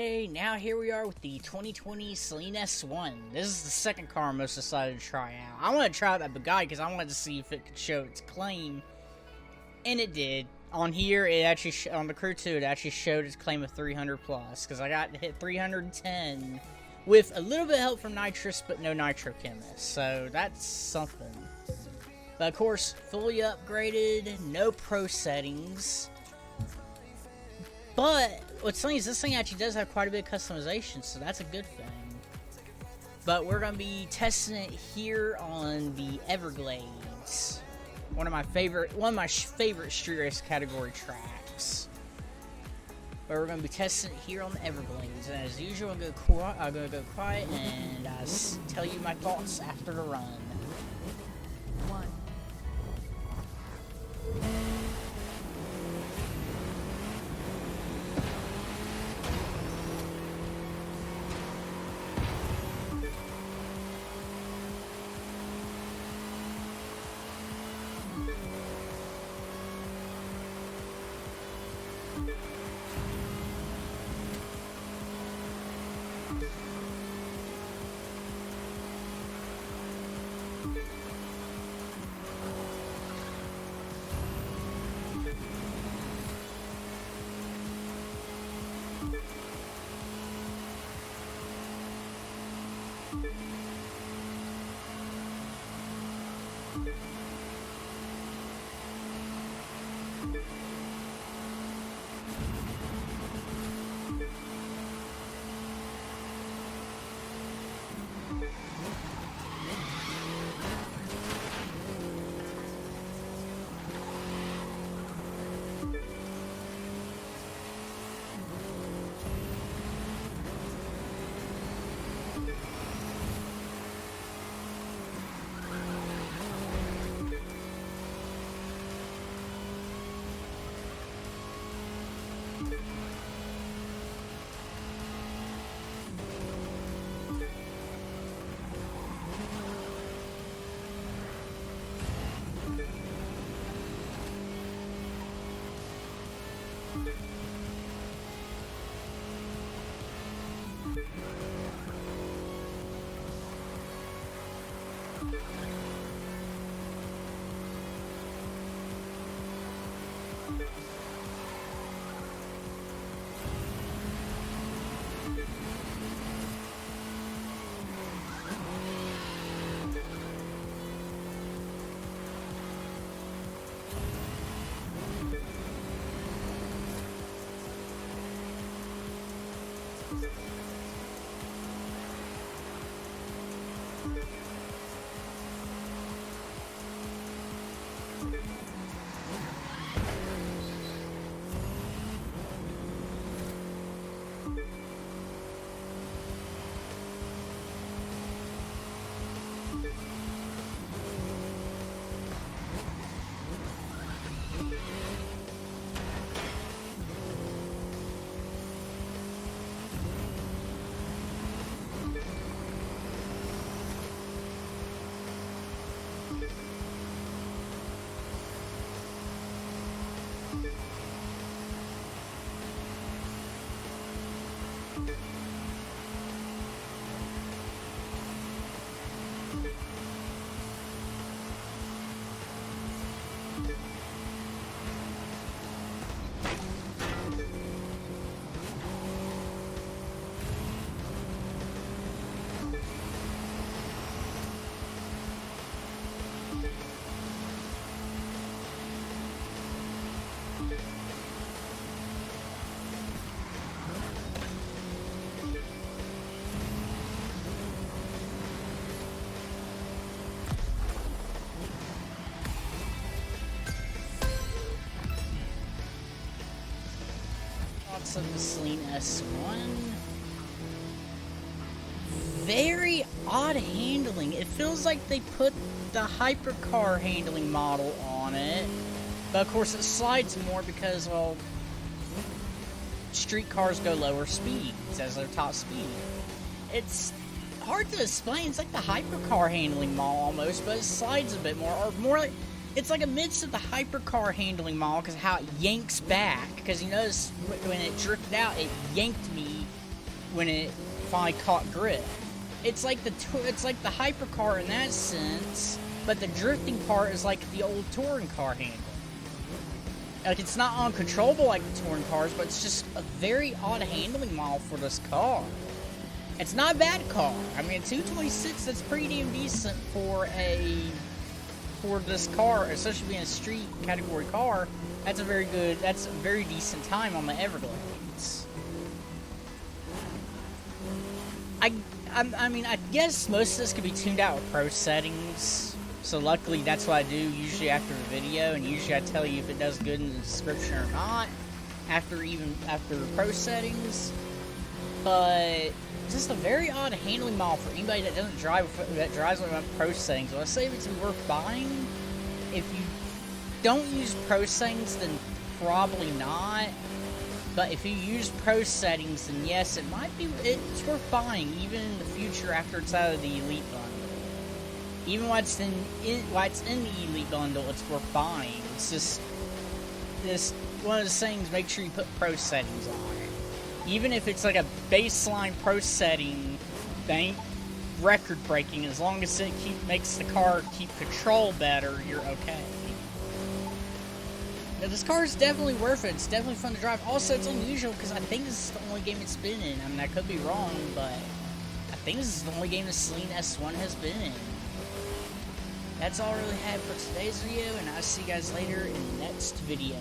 Hey, now here we are with the 2020 Saleen S1. This is the second car I'm most excited to try out. I want to try out that Bugatti because I wanted to see if it could show its claim, and it did. On here, it actually on the Crew 2, it actually showed its claim of 300 plus because I got to hit 310 with a little bit of help from Nitrous, but no Nitro Chemist, so that's something. But of course, fully upgraded, no pro settings. But what's funny is this thing actually does have quite a bit of customization, so that's a good thing. But we're going to be testing it here on the Everglades. One of my favorite street race category tracks. But we're going to be testing it here on the Everglades. And as usual, I'm going to go quiet and tell you my thoughts after the run. Of the Saleen S1. Very odd handling. It feels like they put the hypercar handling model on it, but of course it slides more because, well, street cars go lower speeds as their top speed. It's hard to explain. It's like the hypercar handling model almost, but it slides a bit more, or more like it's like a mix of the hypercar handling model because how it yanks back. Because you notice when it drifted out, it yanked me when it finally caught grip. It's like the hypercar in that sense, but the drifting part is like the old touring car handle. Like, it's not uncontrollable like the touring cars, but it's just a very odd handling model for this car. It's not a bad car. I mean, a 226, that's pretty damn decent for this car, especially being a street category car. That's a very decent time on the Everglades. I mean, I guess most of this could be tuned out with pro settings. So luckily, that's what I do usually after the video, and usually I tell you if it does good in the description or not after pro settings. But just a very odd handling model for anybody that drives with pro settings. Well, I say if it's worth buying. If you don't use pro settings, then probably not. But if you use pro settings, then yes, it's worth buying, even in the future after it's out of the Elite Bundle. Even while it's in the Elite Bundle, it's worth buying. It's just one of those things, make sure you put pro settings on it. Even if it's like a baseline pro setting, they ain't record-breaking. As long as it makes the car keep control better, you're okay. Now, this car is definitely worth it. It's definitely fun to drive. Also, it's unusual because I think this is the only game it's been in. I mean, I could be wrong, but I think this is the only game the Saleen S1 has been in. That's all I really had for today's video, and I'll see you guys later in the next video.